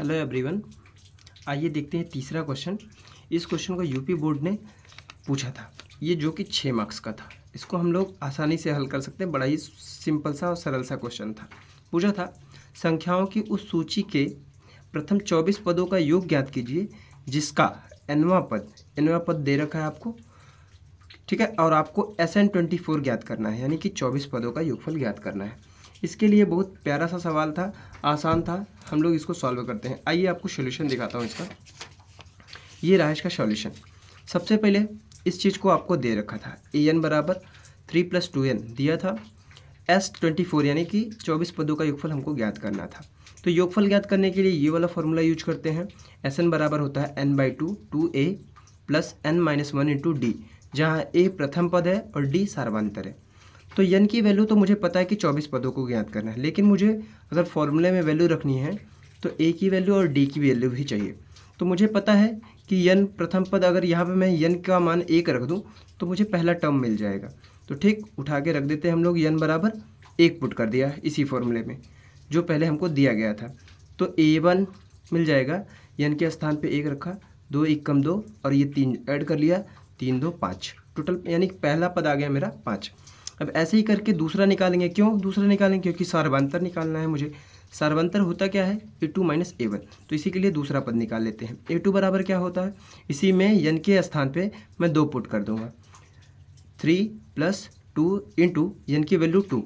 Hello everyone, आइए देखते हैं तीसरा क्वेश्चन। इस क्वेश्चन को यूपी बोर्ड ने पूछा था, ये जो कि 6 मार्क्स का था। इसको हम लोग आसानी से हल कर सकते हैं, बड़ा ही सिंपल सा और सरल सा क्वेश्चन था। पूछा था संख्याओं की उस सूची के प्रथम 24 पदों का योग ज्ञात कीजिए जिसका nवां पद दे रखा है आपको, ठीक है, और आपको SN24 ज्ञात करना है, यानी कि 24 पदों का योगफल ज्ञात करना है। इसके लिए बहुत प्यारा सा सवाल था, आसान था, हम लोग इसको सॉल्व करते हैं। आइए आपको सॉल्यूशन दिखाता हूँ इसका। ये रहा इसका सॉल्यूशन। सबसे पहले इस चीज़ को आपको दे रखा था, an बराबर 3 + 2n दिया था, S24 यानी कि 24 पदों का योगफल हमको ज्ञात करना था। तो योगफल ज्ञात करने के लिए ये वाला फॉर्मूला यूज करते हैं। Sn बराबर होता है n/2 2a + n-1 × d, जहाँ a प्रथम पद है और d सार्वंतर है। तो n की वैल्यू तो मुझे पता है कि 24 पदों को ज्ञात करना है, लेकिन मुझे अगर फॉर्मूले में वैल्यू रखनी है तो a की वैल्यू और d की वैल्यू भी चाहिए। तो मुझे पता है कि n प्रथम पद, अगर यहाँ पे मैं n का मान 1 रख दूँ तो मुझे पहला टर्म मिल जाएगा। तो ठीक, उठा के रख देते हैं हम लोग, n बराबर 1 पुट कर दिया इसी फॉर्मूले में जो पहले हमको दिया गया था। तो a1 मिल जाएगा, n के स्थान पे 1 रखा, 2 × 1 = 2 और ये 3 ऐड कर लिया, 3 × 2 = 5 टोटल, यानी पहला पद आ गया मेरा 5। अब ऐसे ही करके दूसरा निकालेंगे। क्यों दूसरा निकालेंगे? क्योंकि सार्वंतर निकालना है मुझे। सार्वंतर होता क्या है? a2 - a1। तो इसी के लिए दूसरा पद निकाल लेते हैं। a2 बराबर क्या होता है? इसी में n के स्थान पे मैं 2 पुट कर दूंगा, 3 + 2 × n की वैल्यू 2,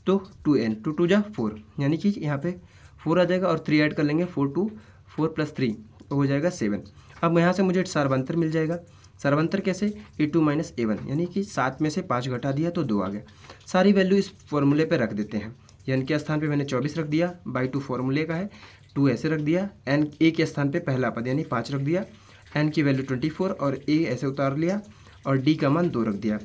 तो 2n, 2 × 2 = 4, यानी कि यहाँ पे 4 आ जाएगा और 3 ऐड कर लेंगे, 4 × 2 = 4 + 3 तो हो जाएगा 7। अब यहाँ से मुझे सार्वंतर मिल जाएगा। सार्वंतर कैसे? a2 - a1, यानी कि 7 में से 5 घटा दिया तो 2 आ गया। सारी वैल्यू इस फॉर्मूले पे रख देते हैं। n के स्थान पे मैंने 24 रख दिया, /2 फॉर्मूले का है, 2 ऐसे रख दिया, n a के स्थान पे पहला पद यानी 5 रख दिया, n की वैल्यू 24 और a ऐसे उतार लिया और d का मान 2 रख दिया।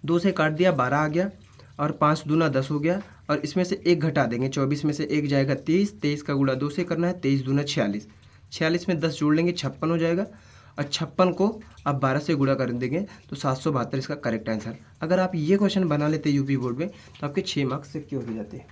2 से काट दिया, 12 आ गया और 5 दूना 10 हो गया, और इसमें से 1 घटा देंगे, 24 में से 1 जाएगा 23, 23 का गुणा 2 से करना है, 23 दूना 46, 46 में 10 जोड़ लेंगे, 56 हो जाएगा, और 56 को आप 12 से गुणा कर देंगे तो 772 इसका करेक्ट आंसर। अगर आप ये क्वेश्चन बना लेते यूपी बोर्ड में तो आपके 6 मार्क्स सिक्योर हो जाते हैं।